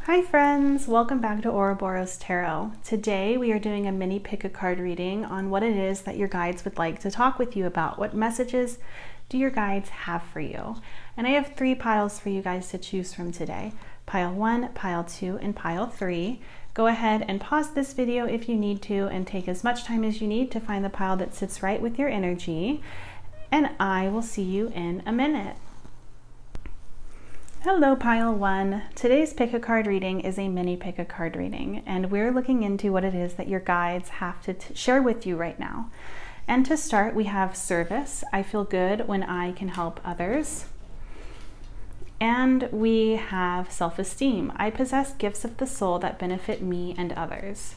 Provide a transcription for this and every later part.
Hi friends, welcome back to Ouroboros Tarot. Today we are doing a mini pick a card reading on what it is that your guides would like to talk with you about. What messages do your guides have for you? And I have 3 piles for you guys to choose from today. Pile 1, pile 2, and pile 3. Go ahead and pause this video if you need to and take as much time as you need to find the pile that sits right with your energy. And I will see you in a minute. Hello pile 1. Today's pick a card reading is a mini pick a card reading, and we're looking into what it is that your guides have to share with you right now. And to start, we have service. I feel good when I can help others. And we have self-esteem. I possess gifts of the soul that benefit me and others.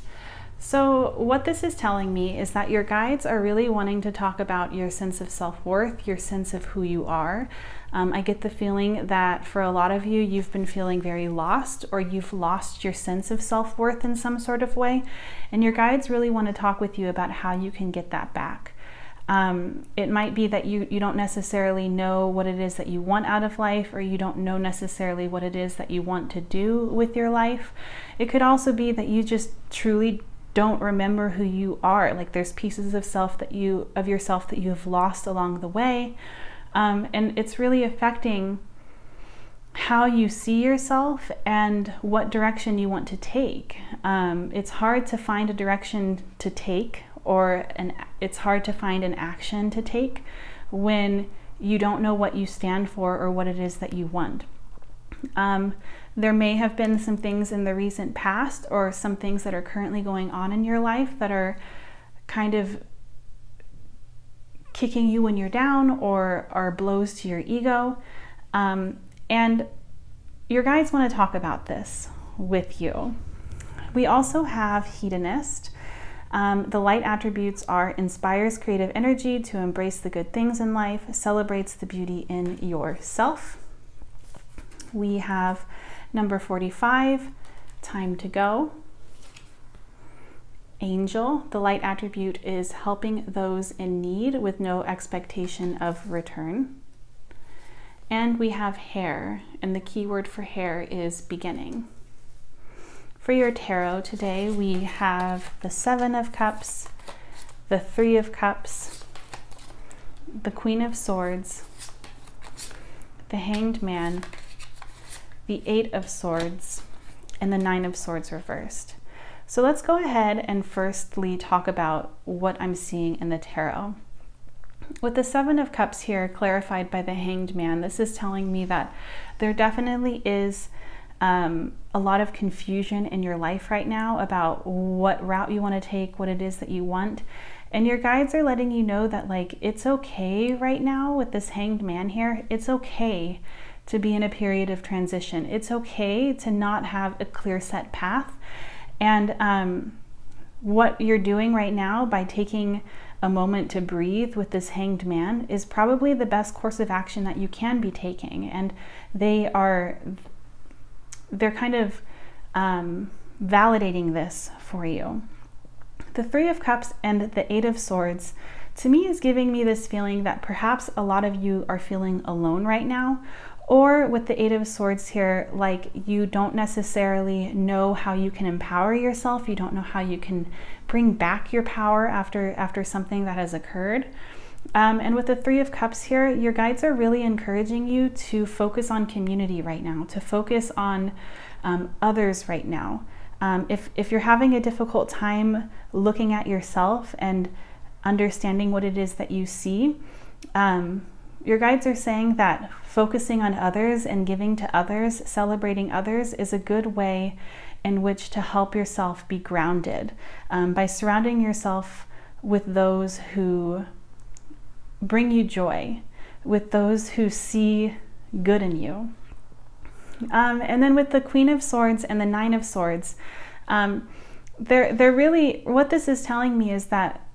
So what this is telling me is that your guides are really wanting to talk about your sense of self-worth, your sense of who you are. I get the feeling that for a lot of you, you've been feeling very lost, or you've lost your sense of self-worth in some sort of way. And your guides really want to talk with you about how you can get that back. It might be that you don't necessarily know what it is that you want out of life, or you don't know necessarily what it is that you want to do with your life. It could also be that you just truly don't remember who you are. Like there's pieces of yourself that you have lost along the way. And it's really affecting how you see yourself and what direction you want to take. It's hard to find a direction to take, it's hard to find an action to take when you don't know what you stand for or what it is that you want. There may have been some things in the recent past or some things that are currently going on in your life that are kind of kicking you when you're down or are blows to your ego. And your guides want to talk about this with you. We also have hedonist. The light attributes are inspires creative energy to embrace the good things in life, celebrates the beauty in yourself. We have number 45, time to go. Angel, the light attribute is helping those in need with no expectation of return. And we have hair, and the key word for hair is beginning. For your tarot today, we have the 7 of Cups, the 3 of Cups, the Queen of Swords, the Hanged Man, the 8 of Swords, and the 9 of Swords reversed. So let's go ahead and firstly talk about what I'm seeing in the tarot. With the 7 of Cups here clarified by the Hanged Man, this is telling me that there definitely is a lot of confusion in your life right now about what route you want to take, what it is that you want. And your guides are letting you know that like it's okay right now with this Hanged Man here. It's okay to be in a period of transition. It's okay to not have a clear set path. And what you're doing right now by taking a moment to breathe with this Hanged Man is probably the best course of action that you can be taking. And they're kind of validating this for you. The 3 of Cups and the 8 of Swords to me is giving me this feeling that perhaps a lot of you are feeling alone right now. Or with the 8 of Swords here, like you don't necessarily know how you can empower yourself. You don't know how you can bring back your power after something that has occurred. And with the 3 of Cups here, your guides are really encouraging you to focus on community right now, to focus on others right now. If you're having a difficult time looking at yourself and understanding what it is that you see, your guides are saying that focusing on others and giving to others, celebrating others, is a good way in which to help yourself be grounded by surrounding yourself with those who bring you joy, with those who see good in you. And then with the Queen of Swords and the 9 of Swords, they're really, what this is telling me is that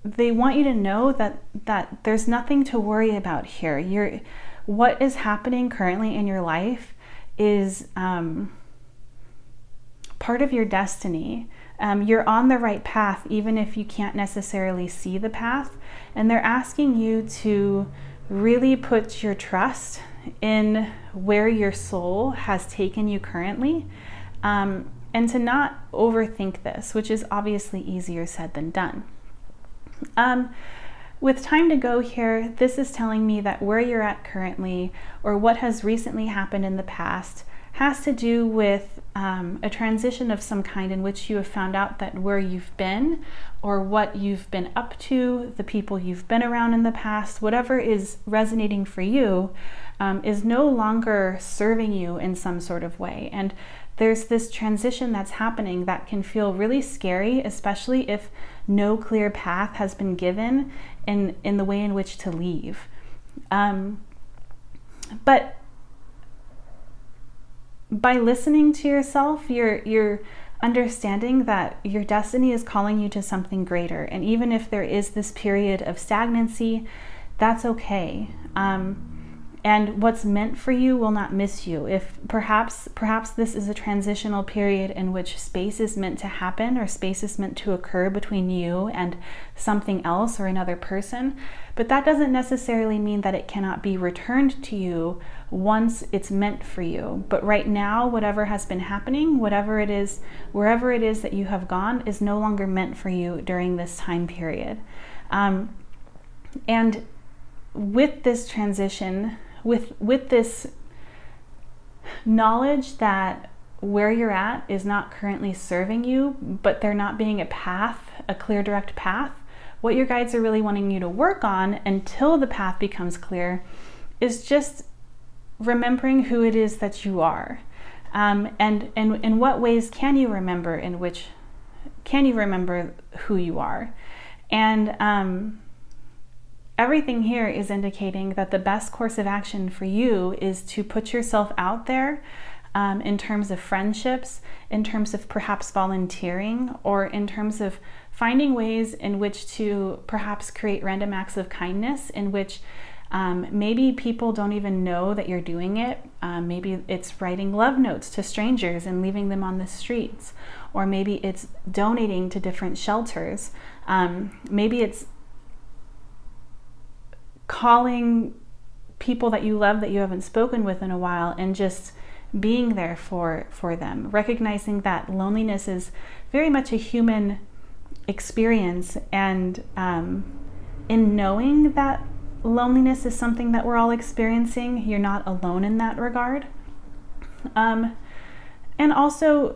they want you to know that there's nothing to worry about here. What is happening currently in your life is part of your destiny. You're on the right path, even if you can't necessarily see the path. And they're asking you to really put your trust in where your soul has taken you currently, and to not overthink this, which is obviously easier said than done. With time to go here, this is telling me that where you're at currently, or what has recently happened in the past, has to do with a transition of some kind in which you have found out that where you've been, or what you've been up to, the people you've been around in the past, whatever is resonating for you, is no longer serving you in some sort of way. And there's this transition that's happening that can feel really scary, especially if no clear path has been given in the way in which to leave. But by listening to yourself, you're understanding that your destiny is calling you to something greater. And even if there is this period of stagnancy, that's okay. And what's meant for you will not miss you. If perhaps this is a transitional period in which space is meant to happen, or space is meant to occur between you and something else or another person, but that doesn't necessarily mean that it cannot be returned to you once it's meant for you. But right now, whatever has been happening, whatever it is, wherever it is that you have gone, is no longer meant for you during this time period. And with this transition, with this knowledge that where you're at is not currently serving you, but there not being a path, a clear, direct path, what your guides are really wanting you to work on until the path becomes clear is just remembering who it is that you are. And in what ways can you remember who you are? And everything here is indicating that the best course of action for you is to put yourself out there, in terms of friendships, in terms of perhaps volunteering, or in terms of finding ways in which to perhaps create random acts of kindness in which maybe people don't even know that you're doing it. Maybe it's writing love notes to strangers and leaving them on the streets, or maybe it's donating to different shelters. Maybe it's calling people that you love that you haven't spoken with in a while and just being there for them, recognizing that loneliness is very much a human experience, and in knowing that loneliness is something that we're all experiencing, you're not alone in that regard. And also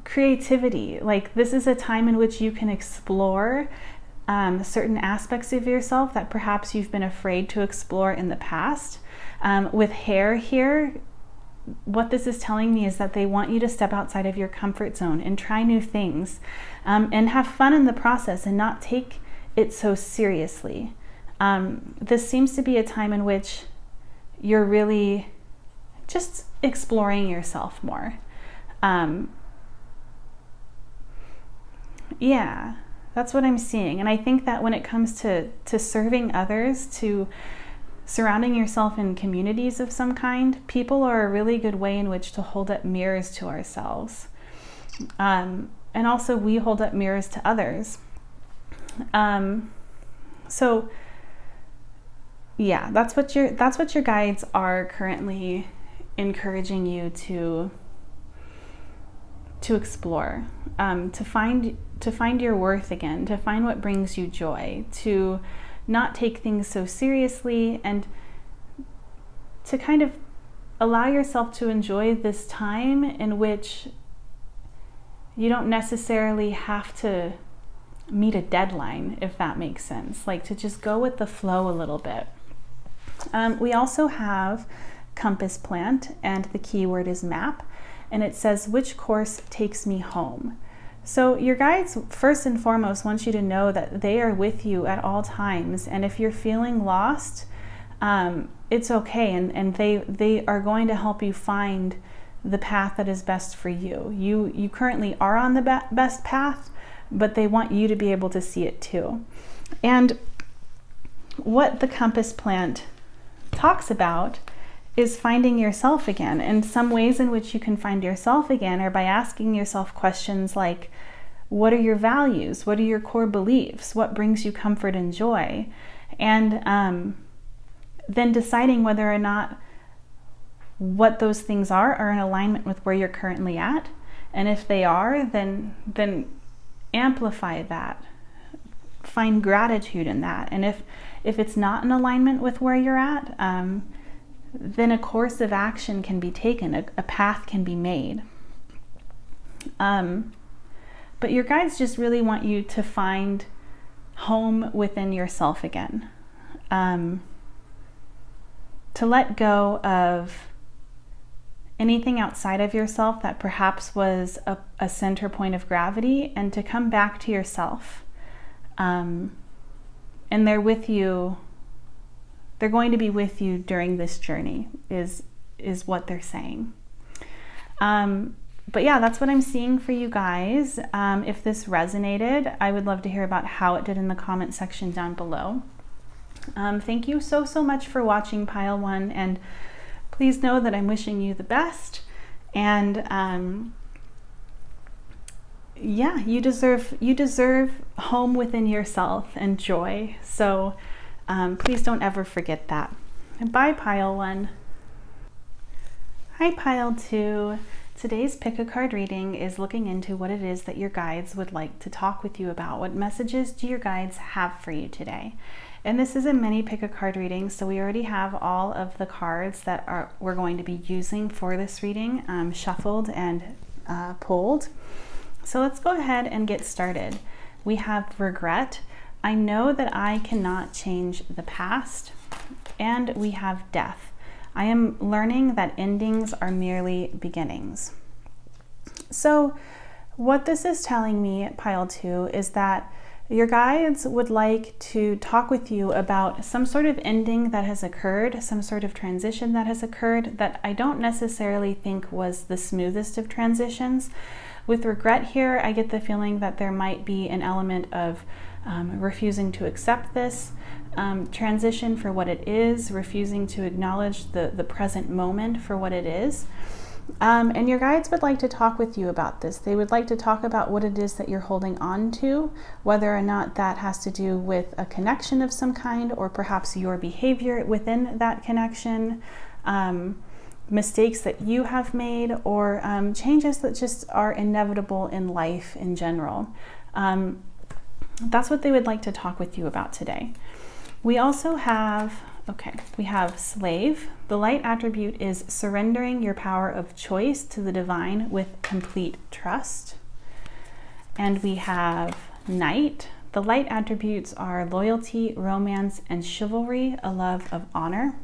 creativity, like this is a time in which you can explore certain aspects of yourself that perhaps you've been afraid to explore in the past. With hair here, what this is telling me is that they want you to step outside of your comfort zone and try new things, and have fun in the process and not take it so seriously. This seems to be a time in which you're really just exploring yourself more. Yeah. That's what I'm seeing. And I think that when it comes to serving others, to surrounding yourself in communities of some kind, people are a really good way in which to hold up mirrors to ourselves. And also we hold up mirrors to others. So yeah, that's what your guides are currently encouraging you to explore, to find your worth again, to find what brings you joy, to not take things so seriously, and to kind of allow yourself to enjoy this time in which you don't necessarily have to meet a deadline, if that makes sense. Like to just go with the flow a little bit. We also have compass plant, and the keyword is map, and it says, which course takes me home? So your guides, first and foremost, want you to know that they are with you at all times. And if you're feeling lost, it's okay. And they are going to help you find the path that is best for you. You currently are on the best path, but they want you to be able to see it too. And what the compass plant talks about is finding yourself again. And some ways in which you can find yourself again are by asking yourself questions like, what are your values? What are your core beliefs? What brings you comfort and joy? And then deciding whether or not what those things are in alignment with where you're currently at. And if they are, then amplify that. Find gratitude in that. And if it's not in alignment with where you're at, then a course of action can be taken, a path can be made. But your guides just really want you to find home within yourself again. To let go of anything outside of yourself that perhaps was a center point of gravity, and to come back to yourself. And they're with you. They're going to be with you during this journey, is what they're saying. But yeah, that's what I'm seeing for you guys. If this resonated, I would love to hear about how it did in the comment section down below. Thank you so much for watching, Pile 1, and please know that I'm wishing you the best. And yeah, you deserve home within yourself and joy. So please don't ever forget that. And bye, Pile 1. Hi, Pile 2. Today's pick a card reading is looking into what it is that your guides would like to talk with you about. What messages do your guides have for you today? And this is a mini pick a card reading, so we already have all of the cards that we're going to be using for this reading shuffled and pulled. So let's go ahead and get started. We have regret. I know that I cannot change the past. And we have death. I am learning that endings are merely beginnings. So what this is telling me, Pile 2, is that your guides would like to talk with you about some sort of ending that has occurred, some sort of transition that has occurred that I don't necessarily think was the smoothest of transitions. With regret here, I get the feeling that there might be an element of refusing to accept this transition for what it is, refusing to acknowledge the present moment for what it is. And your guides would like to talk with you about this. They would like to talk about what it is that you're holding on to, whether or not that has to do with a connection of some kind, or perhaps your behavior within that connection, mistakes that you have made, or changes that just are inevitable in life in general. That's what they would like to talk with you about today. We also have, we have slave. The light attribute is surrendering your power of choice to the divine with complete trust. And we have knight. The light attributes are loyalty, romance, and chivalry, a love of honor.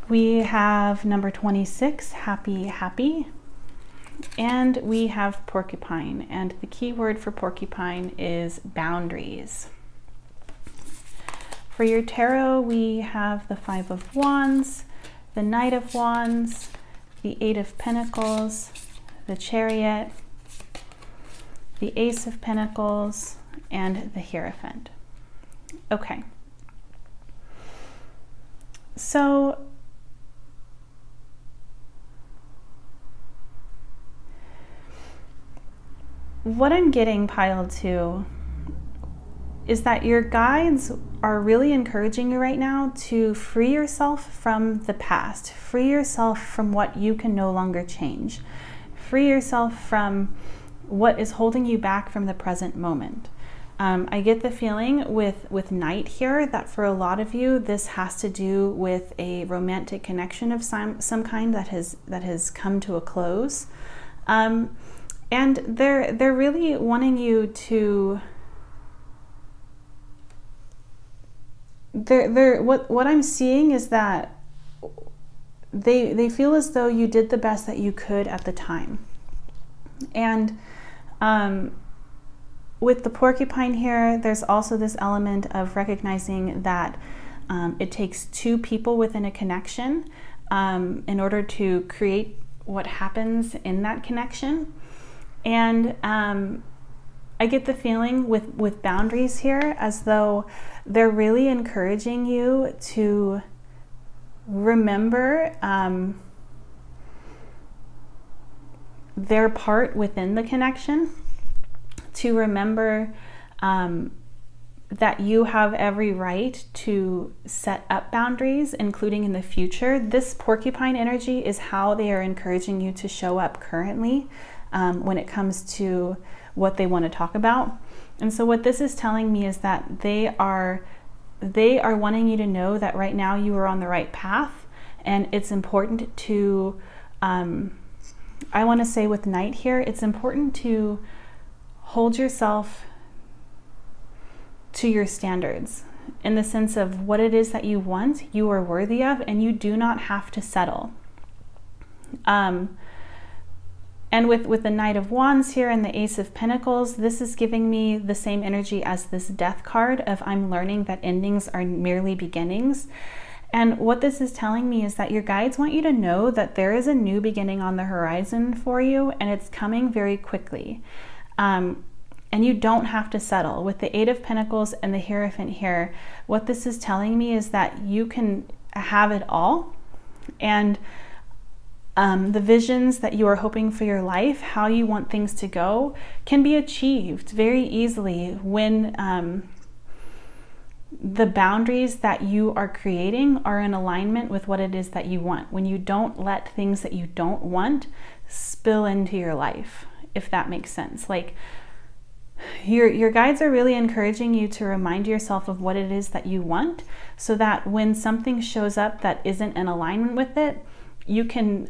We have number 26, happy. And we have porcupine, and the key word for porcupine is boundaries. For your tarot, we have the 5 of Wands, the Knight of Wands, the 8 of Pentacles, the Chariot, the Ace of Pentacles, and the Hierophant. Okay. So what I'm getting, Pile 2, is that your guides are really encouraging you right now to free yourself from the past, free yourself from what you can no longer change, free yourself from what is holding you back from the present moment. I get the feeling with Knight here that for a lot of you, this has to do with a romantic connection of some kind that has come to a close. And they're really wanting you to, what I'm seeing is that they feel as though you did the best that you could at the time. And with the porcupine here, there's also this element of recognizing that it takes 2 people within a connection in order to create what happens in that connection. And I get the feeling with boundaries here as though they're really encouraging you to remember their part within the connection, to remember that you have every right to set up boundaries, including in the future. This porcupine energy is how they are encouraging you to show up currently when it comes to what they want to talk about. And so what this is telling me is that they are wanting you to know that right now you are on the right path, and it's important to, I want to say with Knight here, it's important to hold yourself to your standards in the sense of what it is that you want, you are worthy of, and you do not have to settle. And with the Knight of Wands here and the Ace of Pentacles, this is giving me the same energy as this Death card of I'm learning that endings are merely beginnings. And what this is telling me is that your guides want you to know that there is a new beginning on the horizon for you, and it's coming very quickly. And you don't have to settle. With the Eight of Pentacles and the Hierophant here, what this is telling me is that you can have it all. And the visions that you are hoping for your life, how you want things to go, can be achieved very easily when the boundaries that you are creating are in alignment with what it is that you want. When you don't let things that you don't want spill into your life, if that makes sense. Like, your guides are really encouraging you to remind yourself of what it is that you want, so that when something shows up that isn't in alignment with it, you can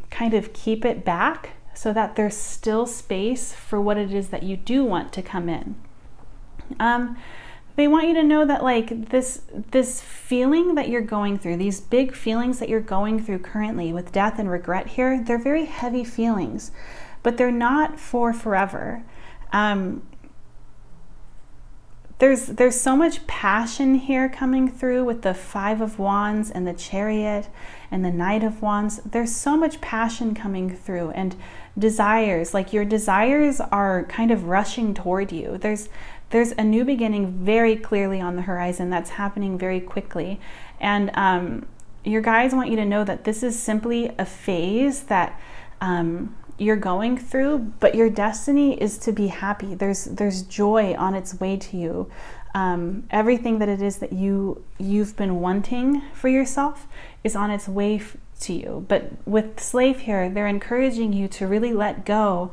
kind of keep it back so that there's still space for what it is that you do want to come in. They want you to know that like this feeling that you're going through, these big feelings that you're going through currently with death and regret here, they're very heavy feelings, but they're not for forever. There's so much passion here coming through with the Five of Wands and the Chariot and the Knight of Wands. There's so much passion coming through, and desires, like your desires are kind of rushing toward you. There's a new beginning very clearly on the horizon that's happening very quickly. And your guides want you to know that this is simply a phase that you're going through, but your destiny is to be happy. There's joy on its way to you. Everything that it is that you've been wanting for yourself is on its way to you. But with Slave here, they're encouraging you to really let go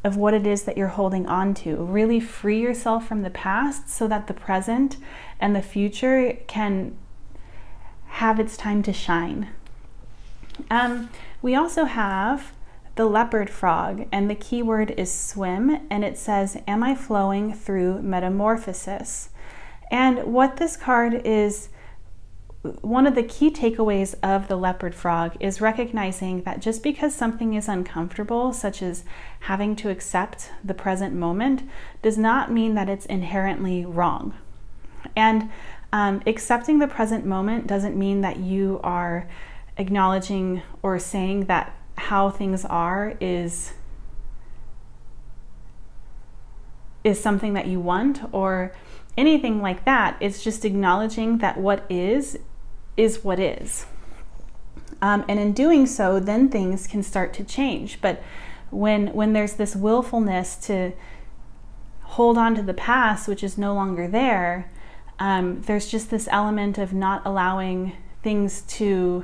of what it is that you're holding on to. Really free yourself from the past so that the present and the future can have its time to shine. We also have the leopard frog, and the key word is swim, and it says, am I flowing through metamorphosis? And what this card is, one of the key takeaways of the leopard frog is recognizing that just because something is uncomfortable, such as having to accept the present moment, does not mean that it's inherently wrong. And accepting the present moment doesn't mean that you are acknowledging or saying that how things are is something that you want or anything like that. It's just acknowledging that what is what is. And in doing so, then things can start to change. But when there's this willfulness to hold on to the past, which is no longer there, there's just this element of not allowing things to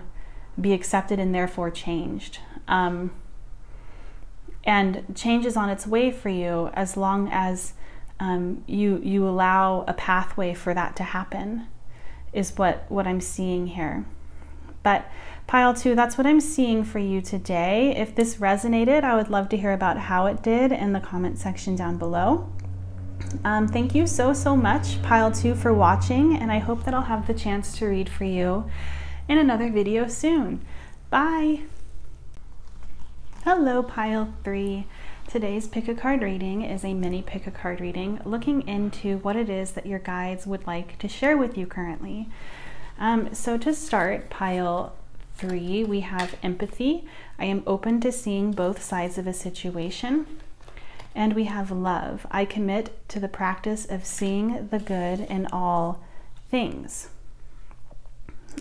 be accepted and therefore changed. And change is on its way for you as long as you allow a pathway for that to happen, is what I'm seeing here. But pile 2, that's what I'm seeing for you today. If this resonated, I would love to hear about how it did in the comment section down below. Thank you so much, pile 2, for watching, and I hope that I'll have the chance to read for you in another video soon. Bye! Hello, pile 3. Today's pick a card reading is a mini pick a card reading looking into what it is that your guides would like to share with you currently. So to start, pile 3, we have empathy. I am open to seeing both sides of a situation. And we have love. I commit to the practice of seeing the good in all things.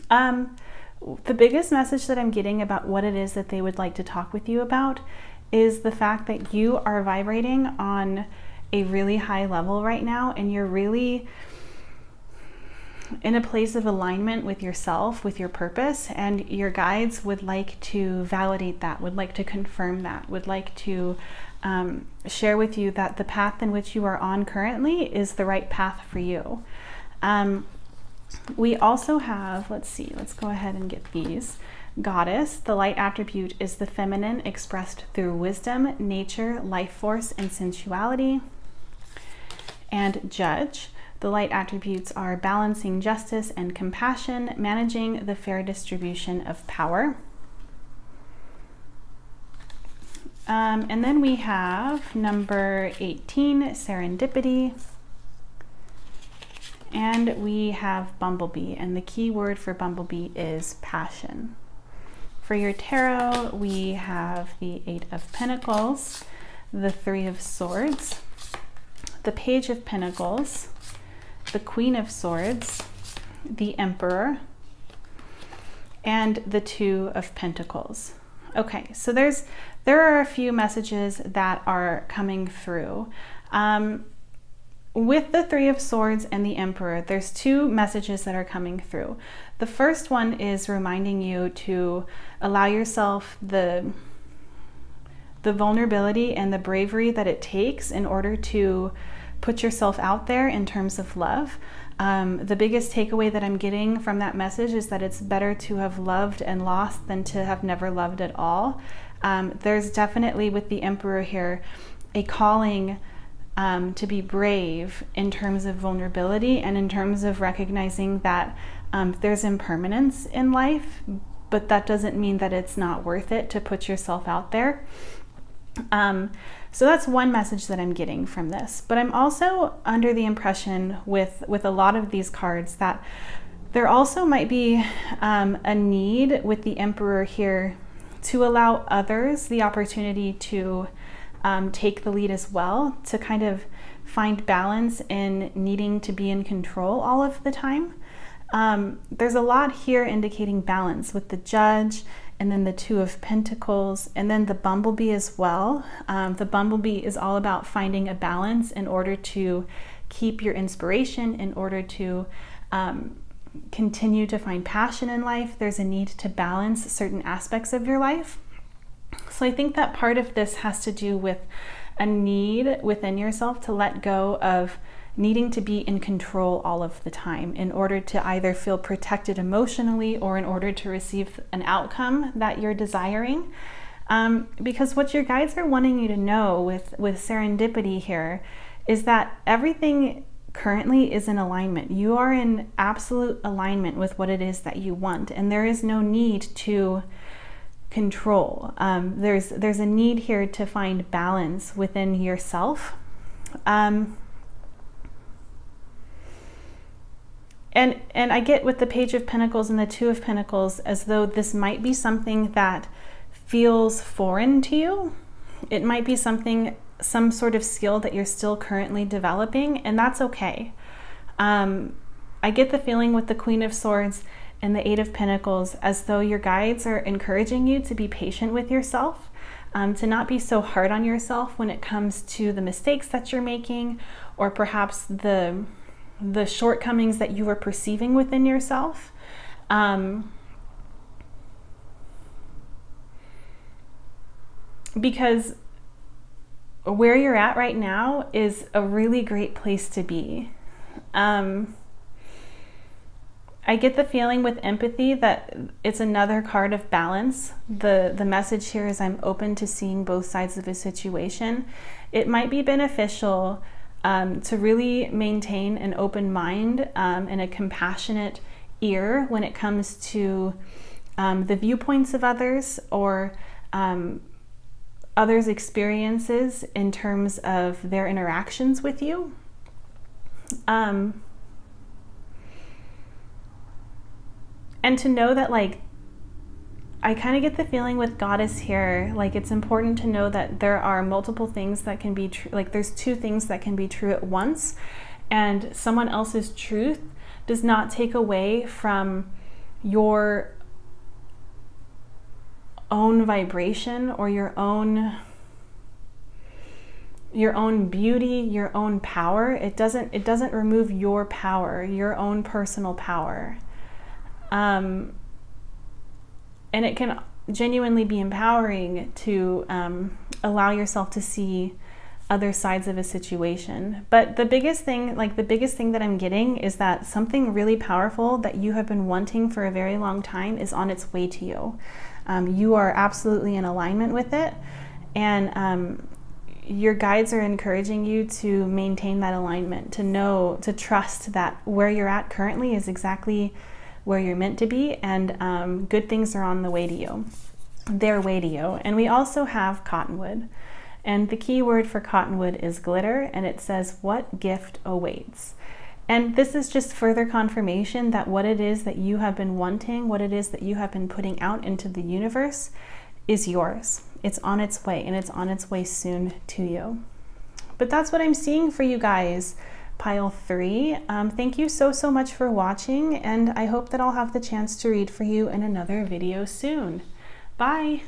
The biggest message that I'm getting about what it is that they would like to talk with you about is the fact that you are vibrating on a really high level right now, and you're really in a place of alignment with yourself, with your purpose, and your guides would like to validate that, would like to confirm that, would like to share with you that the path in which you are on currently is the right path for you. We also have, let's go ahead and get these. Goddess, the light attribute is the feminine expressed through wisdom, nature, life force, and sensuality. And Judge, the light attributes are balancing justice and compassion, managing the fair distribution of power. And then we have number 18, Serendipity. And we have Bumblebee, and the key word for Bumblebee is passion. For your tarot, we have the 8 of Pentacles, the 3 of Swords, the Page of Pentacles, the Queen of Swords, the Emperor, and the 2 of Pentacles. Okay, so there are a few messages that are coming through. With the 3 of Swords and the Emperor, there's 2 messages that are coming through. The first one is reminding you to allow yourself the vulnerability and the bravery that it takes in order to put yourself out there in terms of love. The biggest takeaway that I'm getting from that message is that it's better to have loved and lost than to have never loved at all. There's definitely, with the Emperor here, a calling to be brave in terms of vulnerability and in terms of recognizing that there's impermanence in life, but that doesn't mean that it's not worth it to put yourself out there. So that's one message that I'm getting from this. But I'm also under the impression with a lot of these cards that there also might be a need with the Emperor here to allow others the opportunity to take the lead as well, to kind of find balance in needing to be in control all of the time. There's a lot here indicating balance with the Judge, and then the 2 of Pentacles, and then the Bumblebee as well. The Bumblebee is all about finding a balance in order to keep your inspiration, in order to continue to find passion in life. There's a need to balance certain aspects of your life. So I think that part of this has to do with a need within yourself to let go of needing to be in control all of the time in order to either feel protected emotionally or in order to receive an outcome that you're desiring. Because what your guides are wanting you to know with serendipity here is that everything currently is in alignment. You are in absolute alignment with what it is that you want, and there is no need to control. There's a need here to find balance within yourself. And I get with the Page of Pentacles and the 2 of Pentacles as though this might be something that feels foreign to you. It might be some sort of skill that you're still currently developing, and that's okay. I get the feeling with the Queen of Swords and the 8 of Pentacles as though your guides are encouraging you to be patient with yourself, to not be so hard on yourself when it comes to the mistakes that you're making, or perhaps the shortcomings that you are perceiving within yourself. Because where you're at right now is a really great place to be. I get the feeling with empathy that it's another card of balance. The message here is I'm open to seeing both sides of a situation. It might be beneficial to really maintain an open mind and a compassionate ear when it comes to the viewpoints of others, or others' experiences in terms of their interactions with you. And to know that, like, I kind of get the feeling with Goddess here, like it's important to know that there are multiple things that can be true. Like there's 2 things that can be true at once, and someone else's truth does not take away from your own vibration or your own beauty, your own power. It doesn't remove your power, your own personal power. And it can genuinely be empowering to allow yourself to see other sides of a situation. But the biggest thing that I'm getting is that something really powerful that you have been wanting for a very long time is on its way to you. You are absolutely in alignment with it, and your guides are encouraging you to maintain that alignment, to trust that where you're at currently is exactly where you're meant to be, and good things are on the way to you. Their way to you. And we also have cottonwood. And the key word for cottonwood is glitter, and it says, what gift awaits? And this is just further confirmation that what it is that you have been wanting, what it is that you have been putting out into the universe is yours. It's on its way, and it's on its way soon to you. But that's what I'm seeing for you guys, pile 3. Thank you so much for watching, and I hope that I'll have the chance to read for you in another video soon. Bye!